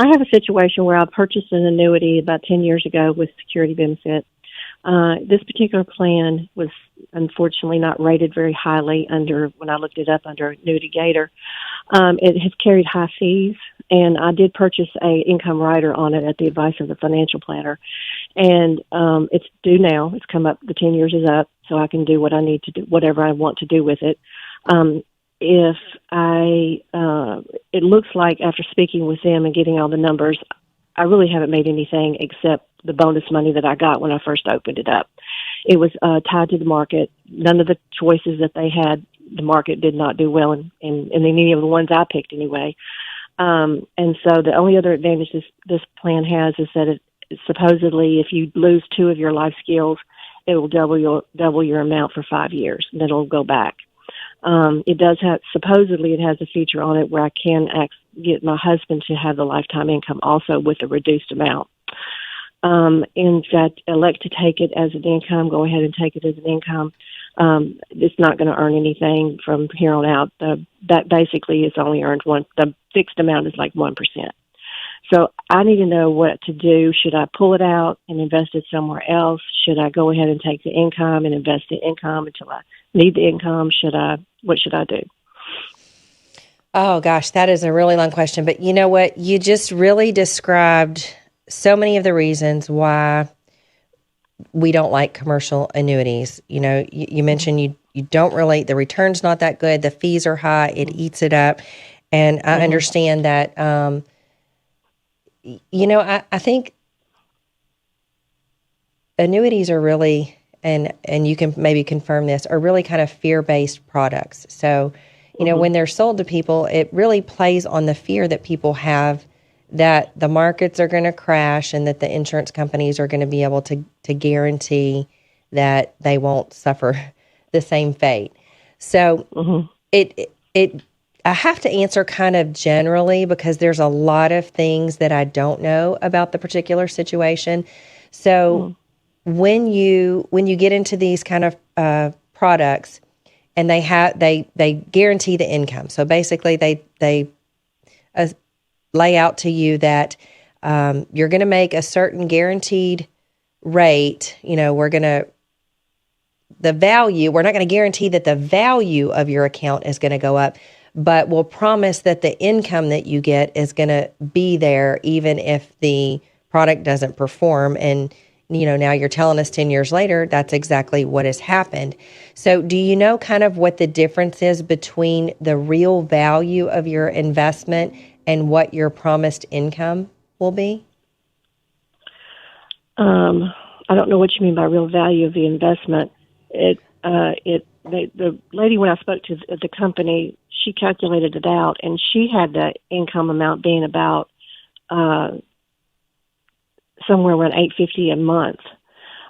I have a situation where I purchased an annuity about 10 years ago with security benefit. This particular plan was unfortunately not rated very highly when I looked it up under Annuity Gator. It has carried high fees, and I did purchase a income rider on it at the advice of the financial planner. And it's due now. It's come up. The 10 years is up, so I can do what I need to do, whatever I want to do with it. If it looks like after speaking with them and getting all the numbers, I really haven't made anything except the bonus money that I got when I first opened it up. It was tied to the market. None of the choices that they had, the market did not do well in any of the ones I picked anyway. And so the only other advantage this plan has is that it supposedly, if you lose 2 of your life skills, it will double your amount for 5 years, and then it'll go back. It does have, supposedly it has a feature on it where I can get my husband to have the lifetime income also with a reduced amount. In fact, elect to take it as an income, go ahead and take it as an income. It's not going to earn anything from here on out. That basically is only earned the fixed amount is like 1%. So I need to know what to do. Should I pull it out and invest it somewhere else? Should I go ahead and take the income and invest the income until I need the income? What should I do? Oh, gosh, that is a really long question. But you know what? You just really described so many of the reasons why we don't like commercial annuities. You know, you mentioned you don't really, the return's not that good. The fees are high. It eats it up. And I understand that, I think annuities are really, and you can maybe confirm this, are really kind of fear-based products. So, when they're sold to people, it really plays on the fear that people have that the markets are going to crash and that the insurance companies are going to be able to guarantee that they won't suffer the same fate. So I have to answer kind of generally because there's a lot of things that I don't know about the particular situation. So when you get into these kind of products and they guarantee the income. So basically they lay out to you that you're going to make a certain guaranteed rate. We're not going to guarantee that the value of your account is going to go up, but we'll promise that the income that you get is going to be there even if the product doesn't perform. And, now you're telling us 10 years later, that's exactly what has happened. So do you know kind of what the difference is between the real value of your investment and what your promised income will be? I don't know what you mean by real value of the investment. The lady, when I spoke to the company, she calculated it out, and she had the income amount being about somewhere around $850 a month.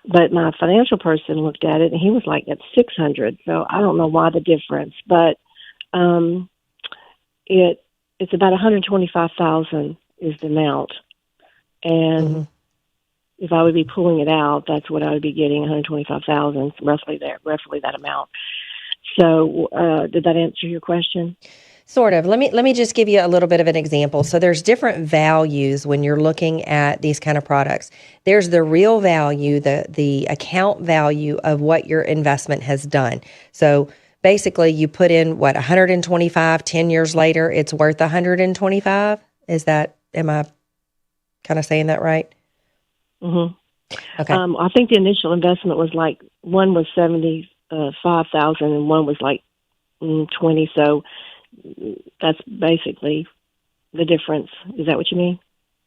But my financial person looked at it, and he was like, "It's $600." So I don't know why the difference, but it's about $125,000 is the amount, and if I would be pulling it out, that's what I would be getting, $125,000, roughly that amount. So, did that answer your question? Sort of. Let me just give you a little bit of an example. So there's different values when you're looking at these kind of products. There's the real value, the account value of what your investment has done. So basically you put in 125, 10 years later, it's worth 125. Am I kind of saying that right? Mm-hmm. Okay. I think the initial investment was like, one was 75,000 and one was like 20. So that's basically the difference. Is that what you mean?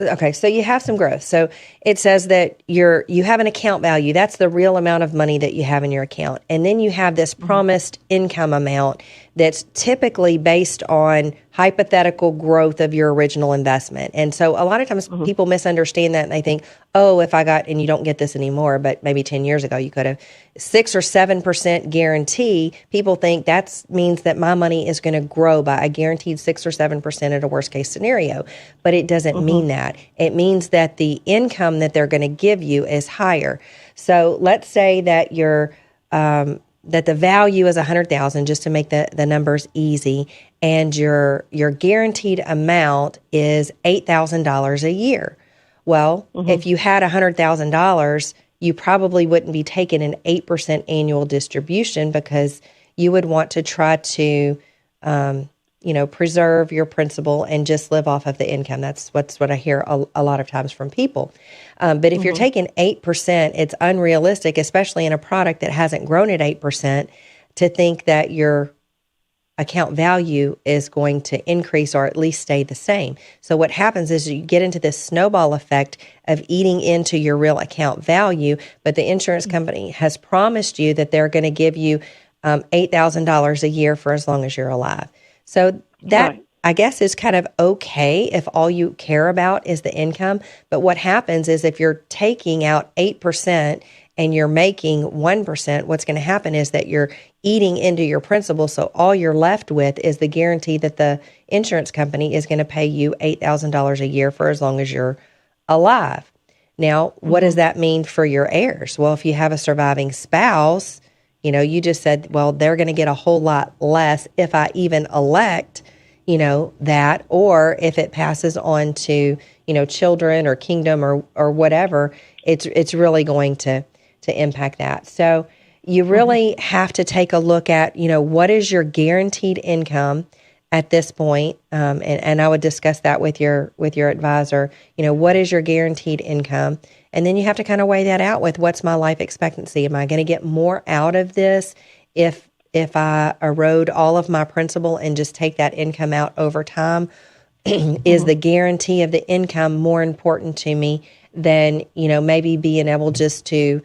Okay, so you have some growth. So it says that you have an account value. That's the real amount of money that you have in your account. And then you have this promised income amount that's typically based on hypothetical growth of your original investment. And so a lot of times people misunderstand that and they think, oh, and you don't get this anymore, but maybe 10 years ago you could have 6 or 7% guarantee. People think that means that my money is going to grow by a guaranteed 6 or 7% at a worst case scenario. But it doesn't mean that. It means that the income that they're going to give you is higher. So let's say that that the value is $100,000, just to make the numbers easy, and your guaranteed amount is $8,000 a year. Well, if you had $100,000, you probably wouldn't be taking an 8% annual distribution because you would want to try to, preserve your principal and just live off of the income. That's what I hear a lot of times from people. But if you're taking 8%, it's unrealistic, especially in a product that hasn't grown at 8%, to think that your account value is going to increase or at least stay the same. So what happens is you get into this snowball effect of eating into your real account value, but the insurance company has promised you that they're going to give you $8,000 a year for as long as you're alive. So that, Right. I guess, is kind of okay if all you care about is the income. But what happens is if you're taking out 8% and you're making 1%, what's going to happen is that you're eating into your principal. So all you're left with is the guarantee that the insurance company is going to pay you $8,000 a year for as long as you're alive. Now, what does that mean for your heirs? Well, if you have a surviving spouse, you just said, well, they're going to get a whole lot less if I even elect, that, or if it passes on to, children or kingdom or whatever, it's really going to impact that. So you really have to take a look at, what is your guaranteed income at this point? And I would discuss that with your advisor. What is your guaranteed income? And then you have to kind of weigh that out with what's my life expectancy. Am I going to get more out of this if I erode all of my principal and just take that income out over time? Is the guarantee of the income more important to me than, maybe being able just to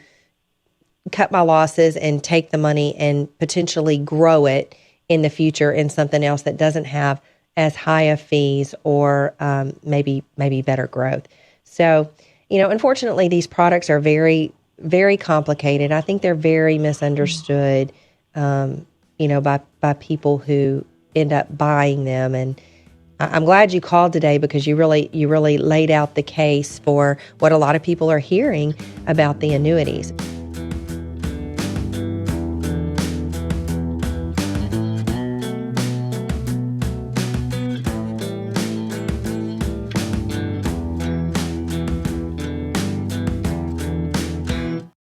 cut my losses and take the money and potentially grow it in the future in something else that doesn't have as high of fees or maybe better growth? So, unfortunately, these products are very, very complicated. I think they're very misunderstood, by people who end up buying them. And I'm glad you called today because you really laid out the case for what a lot of people are hearing about the annuities.